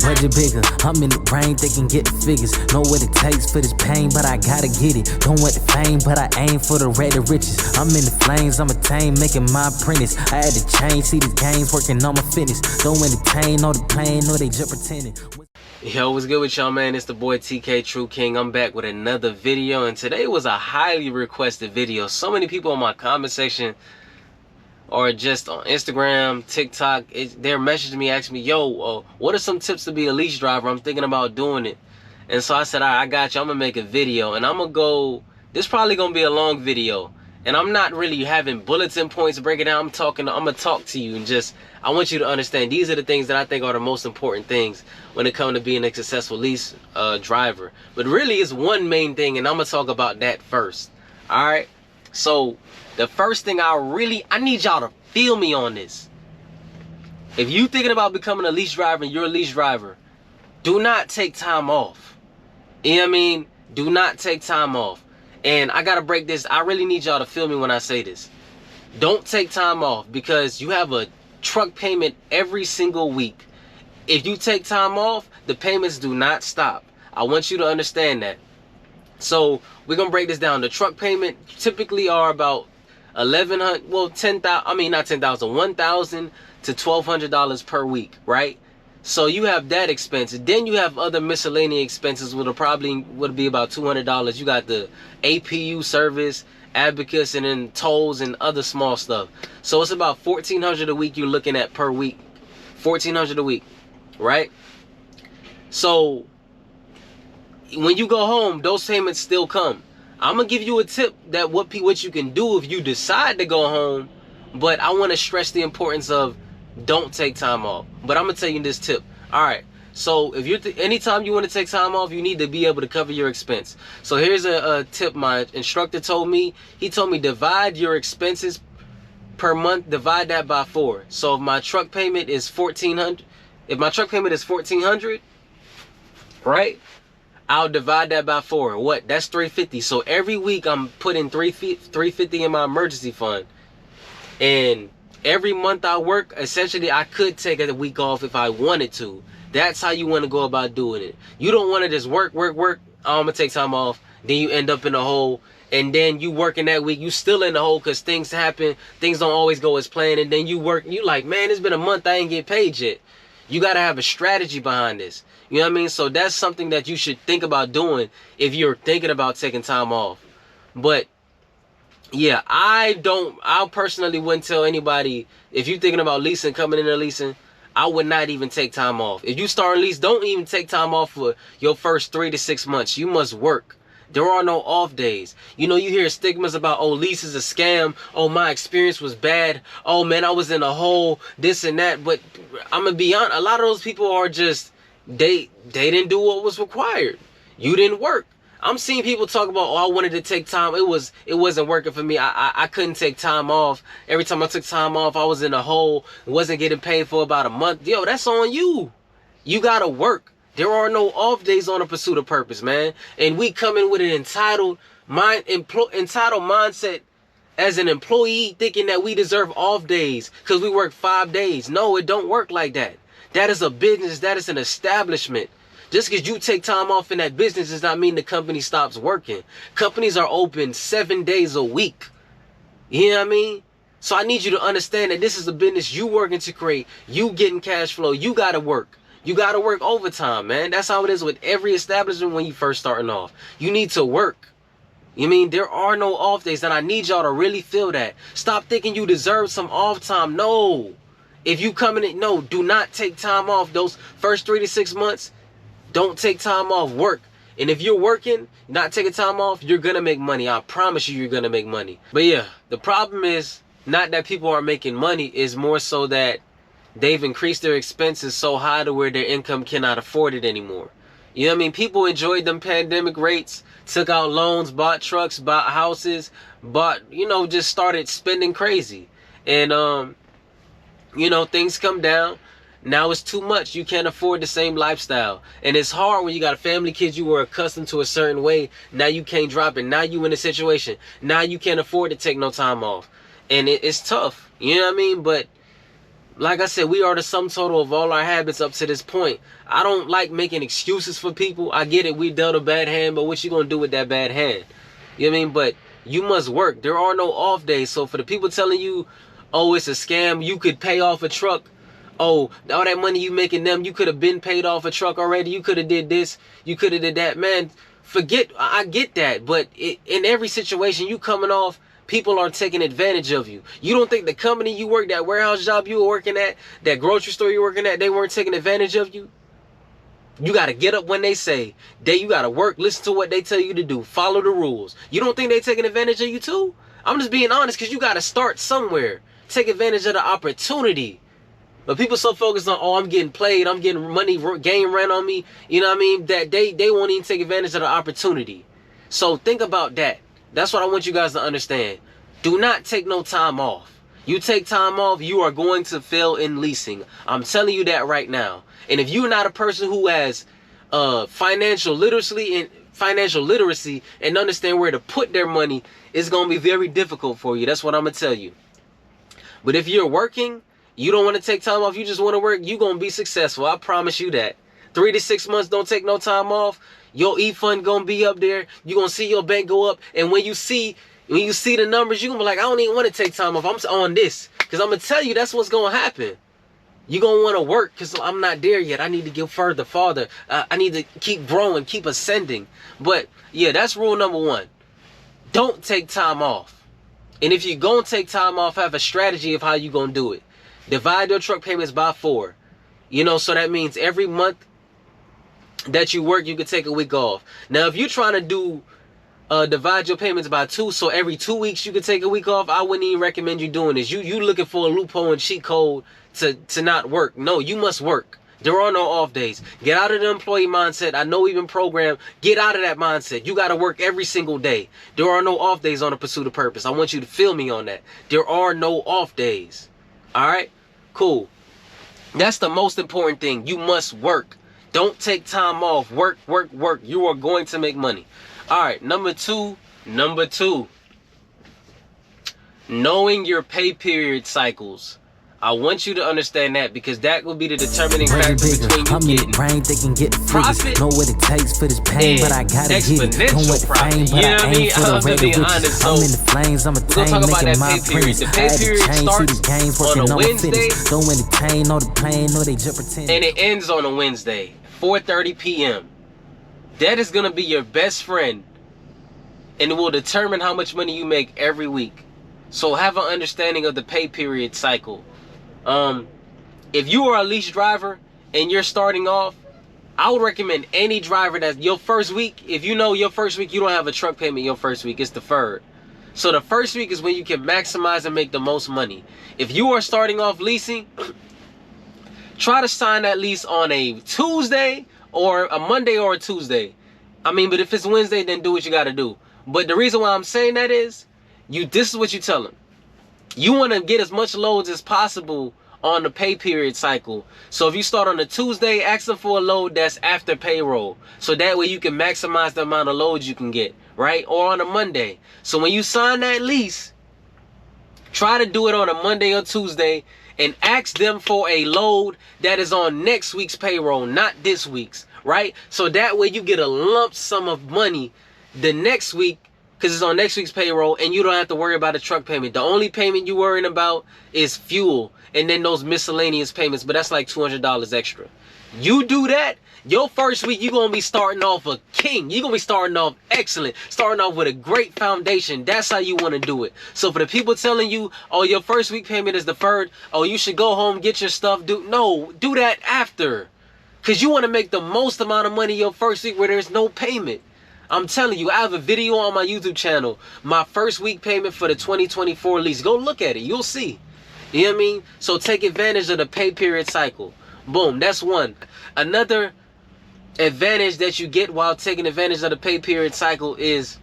budget bigger. I'm in the rain, they can get the figures. Know what it takes for this pain, but I gotta get it. Don't want the fame, but I aim for the rate of riches. I'm in the flames, I'm a tame, making my apprentice. I had to change, see these games, working on my fitness. Don't entertain, know the plane, know they just pretending. Yo, what's good with y'all, man? It's the boy TK True King. I'm back with another video, and today was a highly requested video. So many people in my comment section or just on Instagram, TikTok, they're messaging me, asking me, yo, what are some tips to be a lease driver? I'm thinking about doing it. And so I said, all right, I got you. I'm gonna make a video, and I'm gonna go, this probably gonna be a long video, and I'm not really having bulletin points to break it down. I'm gonna talk to you, and just, I want you to understand these are the things that I think are the most important things when it comes to being a successful lease driver. But really it's one main thing, and I'm gonna talk about that first. All right, so the first thing I need y'all to feel me on this. If you thinking about becoming a lease driver and you're a lease driver, do not take time off. You know what I mean? Do not take time off. And I gotta break this. I really need y'all to feel me when I say this. Don't take time off, because you have a truck payment every single week. If you take time off, the payments do not stop. I want you to understand that. So we're gonna break this down. The truck payment typically are about $1,100, well, $10,000. I mean, not $10,000, $1,000 to $1,200 per week, right? So you have that expense. Then you have other miscellaneous expenses, would be about $200. You got the APU service, abacus, and then tolls and other small stuff. So it's about $1,400 a week you're looking at per week. $1,400 a week, right? So when you go home, those payments still come. I'm gonna give you a tip that what you can do if you decide to go home, but I want to stress the importance of don't take time off. But I'm gonna tell you this tip. All right, so if you're anytime you want to take time off, you need to be able to cover your expense. So here's a tip my instructor told me. He told me divide your expenses per month, divide that by 4. So if my truck payment is $1,400, right, I'll divide that by 4. What? That's $350. So every week I'm putting $350 in my emergency fund. And every month I work, essentially I could take a week off if I wanted to. That's how you want to go about doing it. You don't want to just work. I'm going to take time off. Then you end up in a hole. And then you working that week, you still in the hole because things happen. Things don't always go as planned. And then you work, you like, man, it's been a month, I ain't get paid yet. You got to have a strategy behind this. You know what I mean? So that's something that you should think about doing if you're thinking about taking time off. But yeah, I personally wouldn't tell anybody, if you're thinking about leasing, coming into leasing, I would not even take time off. If you start a lease, don't even take time off for your first 3 to 6 months. You must work. There are no off days. You know, you hear stigmas about, oh, lease is a scam. Oh, my experience was bad. Oh, man, I was in a hole, this and that. But I'm going to be honest, a lot of those people are just, they didn't do what was required. You didn't work. I'm seeing people talk about, oh, I wanted to take time. It wasn't working for me. I couldn't take time off. Every time I took time off, I was in a hole. Wasn't getting paid for about a month. Yo, that's on you. You got to work. There are no off days on a pursuit of purpose, man. And we come in with an entitled mindset as an employee, thinking that we deserve off days because we work 5 days. No, it don't work like that. That is a business. That is an establishment. Just because you take time off in that business does not mean the company stops working. Companies are open 7 days a week. You know what I mean? So I need you to understand that this is a business you working to create. You getting cash flow. You got to work. You got to work overtime, man. That's how it is with every establishment when you first starting off. You need to work. You mean there are no off days, and I need y'all to really feel that. Stop thinking you deserve some off time. No. If you coming in, no, do not take time off. Those first 3 to 6 months, don't take time off. Work. And if you're working, not taking time off, you're going to make money. I promise you're going to make money. But yeah, the problem is not that people aren't making money. It's more so that they've increased their expenses so high to where their income cannot afford it anymore. You know what I mean? People enjoyed them pandemic rates, took out loans, bought trucks, bought houses, just started spending crazy. And, things come down. Now it's too much. You can't afford the same lifestyle. And it's hard when you got a family, kids you were accustomed to a certain way. Now you can't drop it. Now you in a situation. Now you can't afford to take no time off. And it's tough. You know what I mean? But Like I said, we are the sum total of all our habits up to this point. I don't like making excuses for people. I get it, we dealt a bad hand, but what you gonna do with that bad hand? You know what I mean? But you must work. There are no off days. So for the people telling you, oh, it's a scam, you could pay off a truck. Oh, all that money you making them, you could have been paid off a truck already. You could have did this. You could have did that. Man, forget, I get that. But in every situation, you coming off, people are taking advantage of you. You don't think the company you work, that warehouse job you were working at, that grocery store you were working at, they weren't taking advantage of you? You got to get up when they say. You got to work, listen to what they tell you to do, follow the rules. You don't think they taking advantage of you too? I'm just being honest, because you got to start somewhere. Take advantage of the opportunity. But people so focused on, oh, I'm getting played, I'm getting money, game ran on me, you know what I mean, that they won't even take advantage of the opportunity. So think about that. That's what I want you guys to understand. Do not take no time off. You take time off, you are going to fail in leasing. I'm telling you that right now. And if you're not a person who has financial literacy and understand where to put their money, it's going to be very difficult for you. That's what I'm going to tell you. But if you're working, you don't want to take time off, you just want to work, you're going to be successful. I promise you that. 3 to 6 months, don't take no time off. Your E-fund going to be up there. You're going to see your bank go up. And when you see the numbers, you're going to be like, I don't even want to take time off. I'm on this. Because I'm going to tell you, that's what's going to happen. You're going to want to work because I'm not there yet. I need to get farther. I need to keep growing, keep ascending. But, yeah, that's rule number 1. Don't take time off. And if you're going to take time off, have a strategy of how you're going to do it. Divide your truck payments by 4. You know, so that means every month that you work, you can take a week off. Now, if you're trying to do divide your payments by 2, so every 2 weeks you can take a week off, I wouldn't even recommend you doing this. You looking for a loophole and cheat code to not work. No, you must work. There are no off days. Get out of the employee mindset. I know we've been programmed. Get out of that mindset. You got to work every single day. There are no off days on the pursuit of purpose. I want you to feel me on that. There are no off days. All right, cool. That's the most important thing. You must work. Don't take time off. Work, work, work. You are going to make money. All right, number two. Knowing your pay period cycles. I want you to understand that because that will be the determining factor between you getting profit know what it takes for this pain, but I gotta get it. Don't want the fame, but I ain't for the I'm being honest. So I'm in the flames, I'm a we're gonna talk about that pay period. The pay period starts on a Wednesday. Don't entertain, no the pain, no they just pretend. And it ends on a Wednesday, 4:30 p.m. That is gonna be your best friend, and it will determine how much money you make every week. So have an understanding of the pay period cycle. If you are a lease driver and you're starting off, I would recommend any driver that your first week, if you know your first week you don't have a truck payment your first week, it's deferred. So the first week is when you can maximize and make the most money. If you are starting off leasing, try to sign that lease on a Tuesday or a Monday or a Tuesday. But if it's Wednesday, then do what you got to do. But the reason why I'm saying that is, this is what you tell them. You want to get as much loads as possible on the pay period cycle. So if you start on a Tuesday, ask them for a load that's after payroll. So that way you can maximize the amount of loads you can get, right? Or on a Monday. So when you sign that lease, try to do it on a Monday or Tuesday and ask them for a load that is on next week's payroll, not this week's, right? So that way you get a lump sum of money the next week, because it's on next week's payroll, and you don't have to worry about a truck payment. The only payment you're worrying about is fuel, and then those miscellaneous payments, but that's like $200 extra. You do that, your first week, you're going to be starting off a king. You're going to be starting off excellent, starting off with a great foundation. That's how you want to do it. So for the people telling you, oh, your first week payment is deferred, oh, you should go home, get your stuff, do that after. Because you want to make the most amount of money your first week where there's no payment. I'm telling you, I have a video on my YouTube channel. My first week payment for the 2024 lease. Go look at it. You'll see. You know what I mean? So take advantage of the pay period cycle. Boom. That's one. Another advantage that you get while taking advantage of the pay period cycle is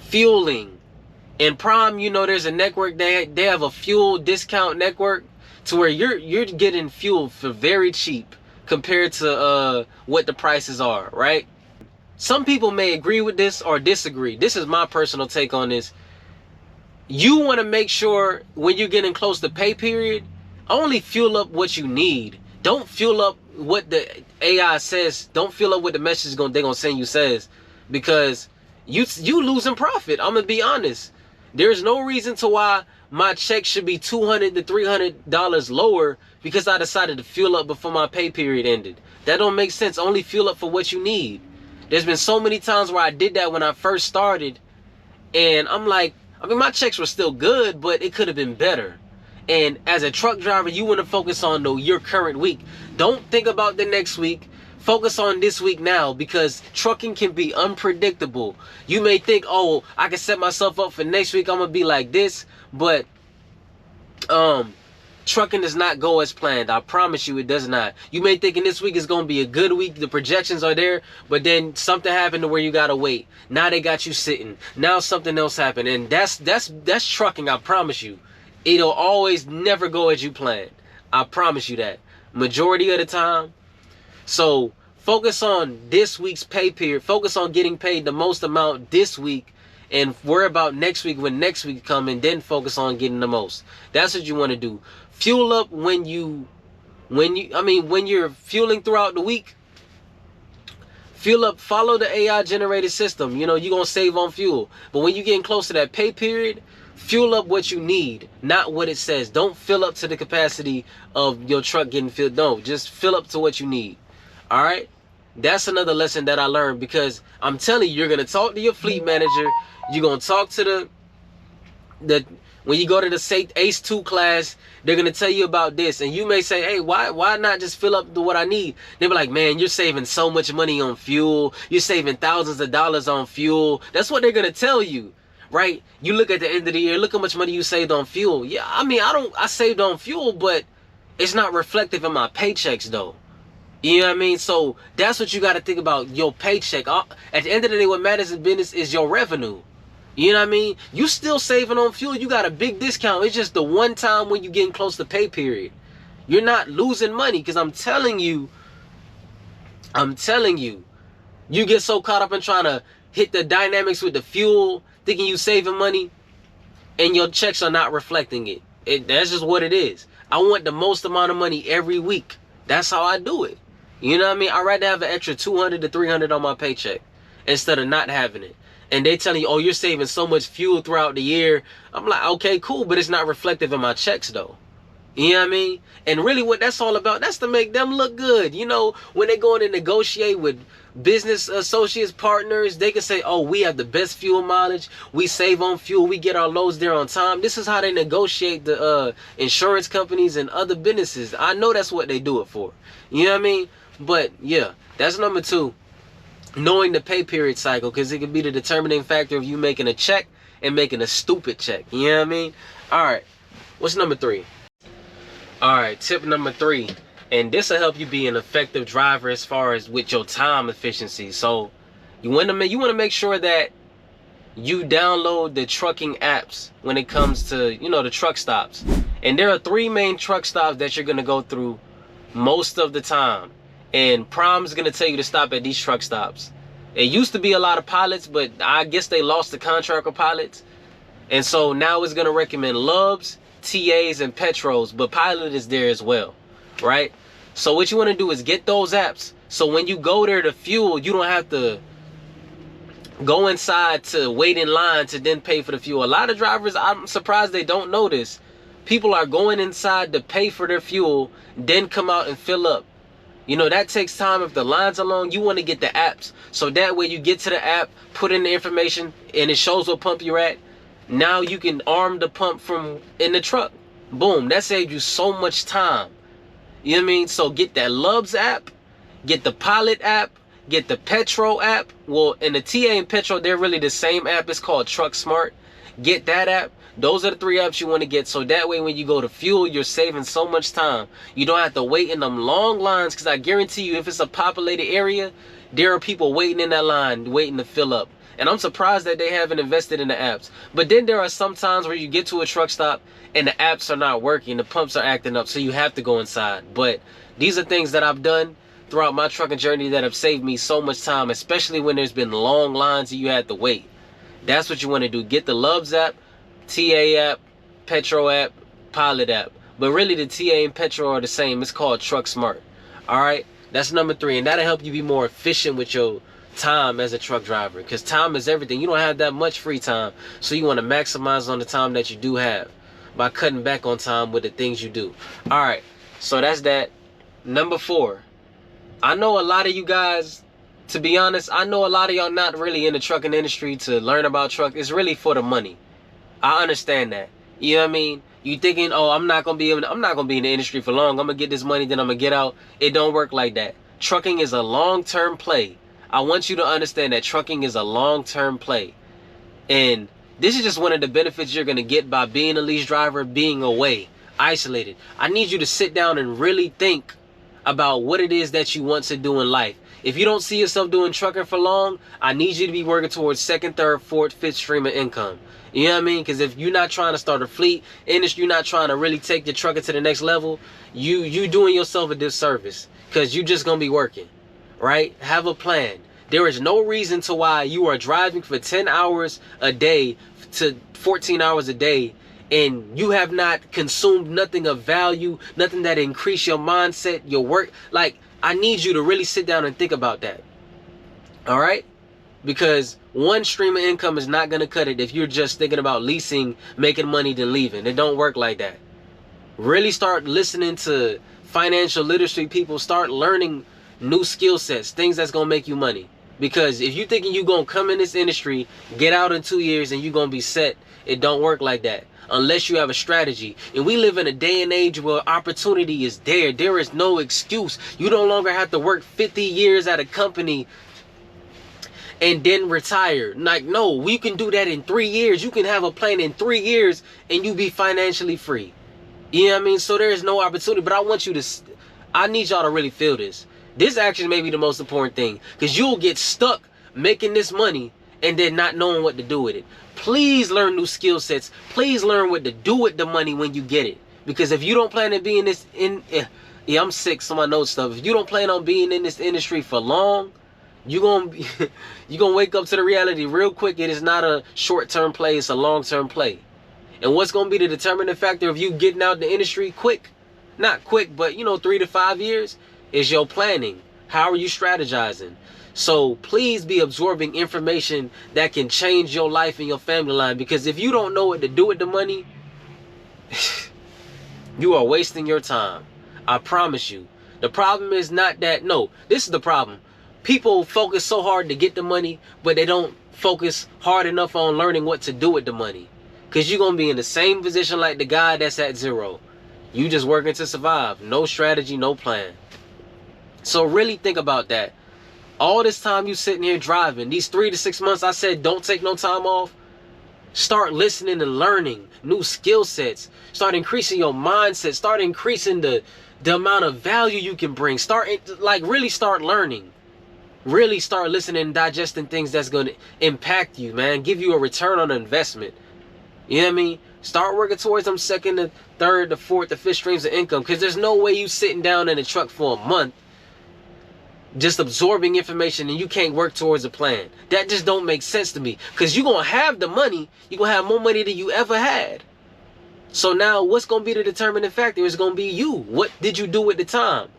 fueling. In Prime, there's a network. They have a fuel discount network to where you're getting fuel for very cheap compared to what the prices are, right? Some people may agree with this or disagree. This is my personal take on this. You want to make sure when you're getting close to pay period, Only fuel up what you need. Don't fuel up what the AI says. Don't fuel up what the message they're gonna send you says, because you losing profit. I'm gonna be honest. There's no reason to why my check should be $200 to $300 lower because I decided to fuel up before my pay period ended. That don't make sense. Only fuel up for what you need. There's been so many times where I did that when I first started, and I'm like, I mean, my checks were still good, but it could have been better. And as a truck driver, you want to focus on your current week. Don't think about the next week. Focus on this week now, because trucking can be unpredictable. You may think, oh, I can set myself up for next week. I'm going to be like this. But trucking does not go as planned. I promise you it does not. You may think this week is going to be a good week. The projections are there. But then something happened to where you got to wait. Now they got you sitting. Now something else happened. And that's trucking, I promise you. It'll always never go as you planned. I promise you that. Majority of the time. So focus on this week's pay period. Focus on getting paid the most amount this week, and worry about next week when next week comes, and then focus on getting the most. That's what you want to do. Fuel up when you're fueling throughout the week. Fuel up, follow the AI generated system. You know, you're going to save on fuel. But when you're getting close to that pay period, fuel up what you need, not what it says. Don't fill up to the capacity of your truck getting filled. No, just fill up to what you need. All right? That's another lesson that I learned, because I'm telling you, you're going to talk to your fleet manager. You're going to talk to when you go to the ACE 2 class, they're going to tell you about this. And you may say, hey, why not just fill up to what I need? They'll be like, man, you're saving so much money on fuel. You're saving thousands of dollars on fuel. That's what they're going to tell you. Right? You look at the end of the year, look how much money you saved on fuel. Yeah, I mean, I saved on fuel, but it's not reflective in my paychecks though. You know what I mean? So that's what you got to think about, your paycheck. At the end of the day, what matters in business is your revenue. You know what I mean? You still saving on fuel. You got a big discount. It's just the one time when you're getting close to pay period. You're not losing money, because I'm telling you, you get so caught up in trying to hit the dynamics with the fuel, thinking you saving money, and your checks are not reflecting it. That's just what it is. I want the most amount of money every week. That's how I do it. You know what I mean? I'd rather have an extra $200 to $300 on my paycheck instead of not having it. And they telling you, oh, you're saving so much fuel throughout the year. I'm like, okay, cool, but it's not reflective in my checks though. You know what I mean? And really what that's all about, that's to make them look good. You know, when they go in and negotiate with business associates, partners, they can say, oh, we have the best fuel mileage. We save on fuel. We get our loads there on time. This is how they negotiate the insurance companies and other businesses. I know that's what they do it for. You know what I mean? But yeah, that's number 2. Knowing the pay period cycle, because it could be the determining factor of you making a check and making a stupid check. You know what I mean? All right. What's number 3? All right, tip number 3, and this will help you be an effective driver as far as with your time efficiency. So you want to make sure that you download the trucking apps when it comes to, you know, the truck stops. And there are 3 main truck stops that you're going to go through most of the time. And Prime's going to tell you to stop at these truck stops. It used to be a lot of pilots, but I guess they lost the contract with pilots. And so now it's going to recommend Lubs, TAs, and Petros, but Pilot is there as well, right? So what you want to do is get those apps, so when you go there to fuel, you don't have to go inside to wait in line to then pay for the fuel. A lot of drivers, I'm surprised they don't know this. People are going inside to pay for their fuel, then come out and fill up. You know, that takes time. If the lines are long, you want to get the apps, so that way you get to the app, put in the information, and it shows what pump you're at. Now you can arm the pump from in the truck. Boom, that saves you so much time. You know what I mean? So get that Lubs app, get the Pilot app, get the Petro app. Well, and the TA and Petro, they're really the same app. It's called Truck Smart. Get that app. Those are the 3 apps you want to get, so that way when you go to fuel, you're saving so much time. You don't have to wait in them long lines, because I guarantee you, if it's a populated area, there are people waiting in that line, waiting to fill up. And I'm surprised that they haven't invested in the apps. But then there are some times where you get to a truck stop and the apps are not working, the pumps are acting up, so you have to go inside. But these are things that I've done throughout my trucking journey that have saved me so much time, especially when there's been long lines and you had to wait. That's what you want to do. Get the Lubs app, TA app, Petro app, Pilot app. But really the TA and petrol are the same. It's called Truck Smart. Alright? That's number 3. And that'll help you be more efficient with your time as a truck driver. Because time is everything. You don't have that much free time. So you want to maximize on the time that you do have by cutting back on time with the things you do. Alright. So that's that. Number 4. I know a lot of you guys, to be honest, I know a lot of y'all not really in the trucking industry to learn about truck. It's really for the money. I understand that. You know what I mean? You thinking, oh, I'm not gonna be in the industry for long. I'm gonna get this money, then I'm gonna get out. It don't work like that. Trucking is a long-term play. I want you to understand that trucking is a long-term play. And this is just one of the benefits you're gonna get by being a lease driver, being away, isolated. I need you to sit down and really think about what it is that you want to do in life. If you don't see yourself doing trucking for long, I need you to be working towards 2nd, 3rd, 4th, 5th stream of income. You know what I mean? Because if you're not trying to start a fleet industry, you're not trying to really take your trucking to the next level, you doing yourself a disservice. Because you're just going to be working, right? Have a plan. There is no reason to why you are driving for 10 hours a day to 14 hours a day and you have not consumed nothing of value, nothing that increase your mindset, your work. Like, I need you to really sit down and think about that. All right? Because one stream of income is not going to cut it if you're just thinking about leasing, making money, then leaving. It don't work like that. Really start listening to financial literacy people. Start learning new skill sets, things that's going to make you money. Because if you're thinking you're going to come in this industry, get out in 2 years, and you're going to be set, it don't work like that. Unless you have a strategy. And we live in a day and age where opportunity is there. There is no excuse. You no longer have to work 50 years at a company and then retire. Like, no, we can do that in 3 years. You can have a plan in 3 years and you be financially free. You know what I mean? So there is no opportunity. But I need y'all to really feel this. This actually may be the most important thing. Because you'll get stuck making this money and then not knowing what to do with it. Please learn new skill sets. Please learn what to do with the money when you get it. Because if you don't plan to be in this, yeah, I'm sick, so I know stuff. If you don't plan on being in this industry for long, you're gonna wake up to the reality real quick. It is not a short-term play, it's a long-term play. And what's gonna be the determining factor of you getting out the industry quick? Not quick, but 3 to 5 years, is your planning. How are you strategizing? So please be absorbing information that can change your life and your family line. Because if you don't know what to do with the money, you are wasting your time. I promise you. The problem is not that. No, this is the problem. People focus so hard to get the money, but they don't focus hard enough on learning what to do with the money. Because you're going to be in the same position like the guy that's at zero. You just working to survive. No strategy, no plan. So really think about that. All this time you sitting here driving, these 3 to 6 months I said don't take no time off. Start listening and learning new skill sets. Start increasing your mindset. Start increasing the amount of value you can bring. Really start learning. Really start listening and digesting things that's going to impact you, man. Give you a return on investment. You know what I mean? Start working towards them 2nd, the 3rd, the 4th, the 5th streams of income. Because there's no way you sitting down in a truck for a month just absorbing information and you can't work towards a plan. That just don't make sense to me. Because you're going to have the money. You're going to have more money than you ever had. So now what's going to be the determining factor? Is going to be you. What did you do with the time?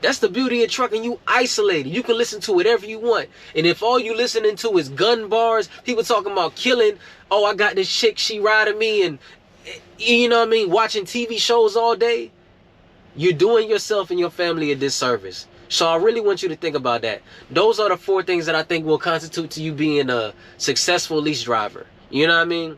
That's the beauty of trucking. You isolated. You can listen to whatever you want. And if all you listening to is gun bars, people talking about killing, oh, I got this chick, she riding me, and you know what I mean, watching TV shows all day, you're doing yourself and your family a disservice. So I really want you to think about that. Those are the 4 things that I think will constitute to you being a successful lease driver. You know what I mean?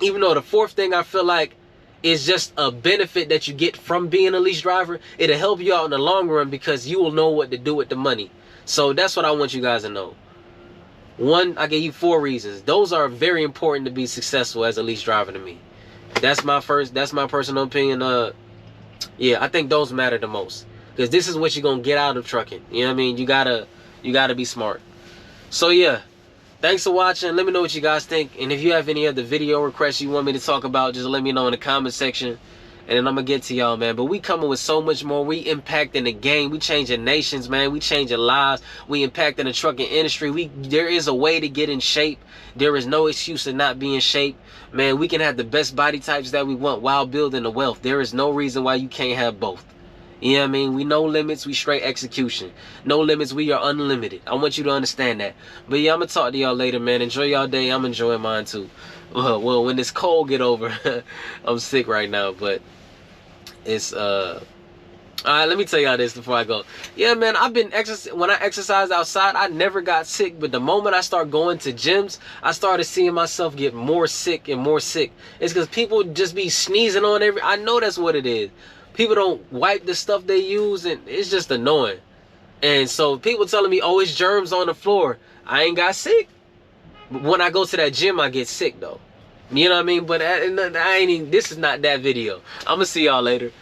Even though the 4th thing I feel like is just a benefit that you get from being a lease driver, it'll help you out in the long run because you will know what to do with the money. So that's what I want you guys to know. 1, I gave you 4 reasons. Those are very important to be successful as a lease driver to me. That's my personal opinion. Yeah, I think those matter the most. Because this is what you're going to get out of trucking. You know what I mean? You gotta be smart. So yeah, thanks for watching. Let me know what you guys think. And if you have any other video requests you want me to talk about, just let me know in the comment section. and then I'm gonna get to y'all, man. But we coming with so much more. We impacting the game. We changing nations, man. We changing lives. We impacting the trucking industry. There is a way to get in shape. There is no excuse to not be in shape, man. We can have the best body types that we want while building the wealth. There is no reason why you can't have both. You know what I mean? We no limits, we straight execution. No limits, we are unlimited. I want you to understand that. But yeah, I'm gonna talk to y'all later, man. Enjoy y'all day. I'm enjoying mine too. Well, when this cold get over, I'm sick right now, but it's all right, let me tell y'all this before I go. Yeah, man, when I exercise outside, I never got sick, but the moment I start going to gyms, I started seeing myself get more sick and more sick. It's because people just be sneezing on I know that's what it is. People don't wipe the stuff they use, and it's just annoying. And so people telling me, oh, it's germs on the floor. I ain't got sick. When I go to that gym, I get sick, though. You know what I mean? But this is not that video. I'm going to see y'all later.